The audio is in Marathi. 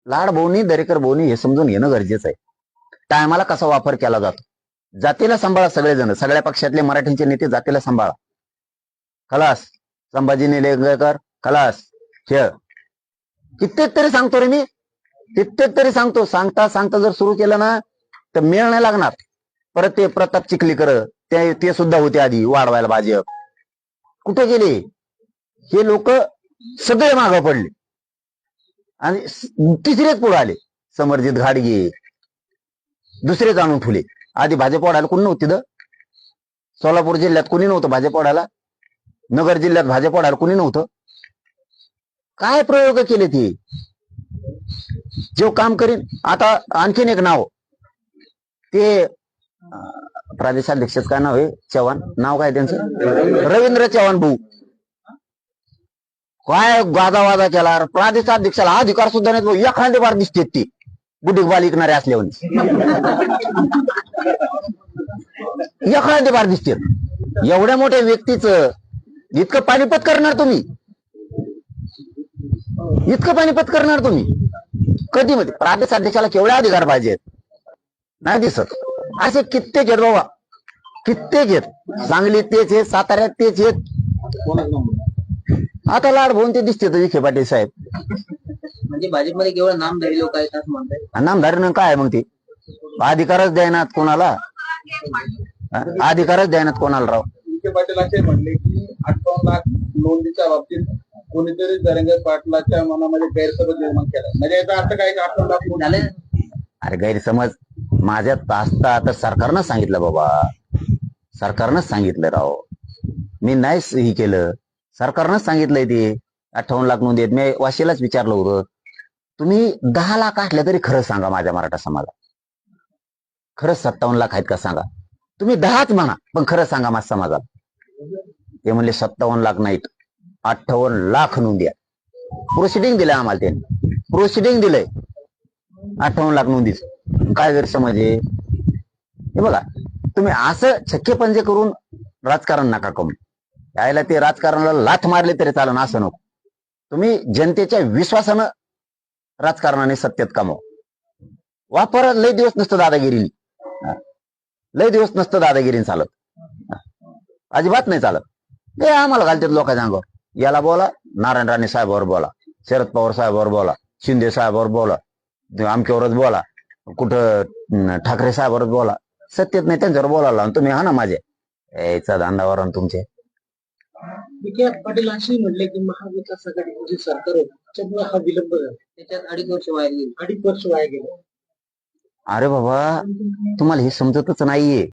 लाड भाऊनी दरेकर भाऊनी हे समजून घेणं गरजेचं आहे. टायमाला कसा वापर केला जातो. जातीला सांभाळा सगळेजण, सगळ्या पक्षातले मराठीचे नेते जातीला सांभाळा. खलास. संभाजी निलंगेकर खलास. खेळ. कित्येक तरी सांगतो रे मी, कित्येक तरी सांगतो. सांगता सांगता जर सुरू केलं ना तर मेळ नाही लागणार. परत ते प्रताप चिखलीकर ते सुद्धा होते आधी वाढवायला भाजप. कुठे गेले हे लोक? सगळे मागं पडले आणि तिसरेच पुढे आले. समरजित घाडगे दुसरेच आणून ठेवले. आधी भाजप वाढायला कोणी नव्हती. सोलापूर जिल्ह्यात कोणी नव्हतं भाजप वाढायला. नगर जिल्ह्यात भाजप वाढायला कोणी नव्हतं. काय प्रयोग केले ते? जो काम करीन. आता आणखीन एक नाव, ते प्रदेशाध्यक्ष काय नाव आहे? चव्हाण. नाव काय त्यांचं? रवींद्र चव्हाण भाऊ. काय गाजावाजा केला. प्रदेशाध्यक्षाला अधिकार सुद्धा नाही भाऊ. एखादे बार दिसते ती बुडीक बाल विकणारे असल्यावर. एखादे बार दिसते. एवढ्या मोठ्या व्यक्तीचं इतकं पाणीपत करणार तुम्ही? इतकं पाणीपत करणार तुम्ही? कधी मध्ये प्रदेशाध्यक्षाला केवढे अधिकार पाहिजेत? नाही दिसत. असे कित्येक आहेत बाबा, कित्येक आहेत. सांगली तेच आहेत, साताऱ्यात तेच आहेत. आता लाड भाऊन ते दिसते विखे पाटील साहेब. म्हणजे भाजपमध्ये केवळ नामधारी लोक आहेत असं म्हणतात. नामधारी काय आहे मग? ते अधिकारच द्यायनात कोणाला. अधिकारच द्यायनात कोणाला राव. विखे पाटील असे म्हणले की 58 लाख नोंदीच्या बाबतीत कोणीतरी जरंगे पाटलाच्या मनामध्ये गैरसमज निर्माण केला. म्हणजे याचा अर्थ काय? 58 लाख झाले. अरे गैरसमज माझ्यात असता तर सरकारनं सांगितलं बाबा. सरकारनंच सांगितलं राव. मी नाही हे केलं. सरकारनंच सांगितलंय ते 58 लाख नोंदी आहेत. मी वाशीलाच विचारलं होतं, तुम्ही 10 लाख असल्या तरी खरं सांगा माझ्या मराठा समाजात. खरंच 57 लाख आहेत का सांगा. तुम्ही 10च म्हणा पण खरं सांगा माझ्या समाजात. ते म्हणले 57 लाख नाहीत, 58 लाख नोंदी. प्रोसिडिंग दिलंय आम्हाला. त्यांनी प्रोसिडिंग दिलंय 58 लाख नोंदीच. काय गैरसमज आहे हे बघा. तुम्ही असं छक्के पंजे करून राजकारण नका करू. यायला ते राजकारणाला लाथ मारले तरी चालन, असं नको. तुम्ही जनतेच्या विश्वासानं राजकारणाने सत्तेत कमाव. वापर लय दिवस नसतं दादागिरीने. लय दिवस नसतं दादागिरीने चालत. अजिबात नाही चालत. ते आम्हाला घालतात लोकांच्या अंगावर. याला बोला, नारायण राणे साहेबावर बोला, शरद पवार साहेबावर बोला, शिंदे साहेबावर बोला, आमच्यावरच बोला, कुठं ठाकरे साहेबावरच बोला. सत्तेत नाही त्यांच्यावर बोलायला तुम्ही हा ना माझे याचा धंदावर तुमचे. विखे पाटील असे म्हणले की महाविकास आघाडीचं जे सरकार होतं त्याच्यामुळे हा विलंब झाला. त्याच्यात 2.5 वर्ष वाया गेली. 2.5 वर्ष वाया गेले. अरे बाबा, तुम्हाला हे समजतच नाहीये.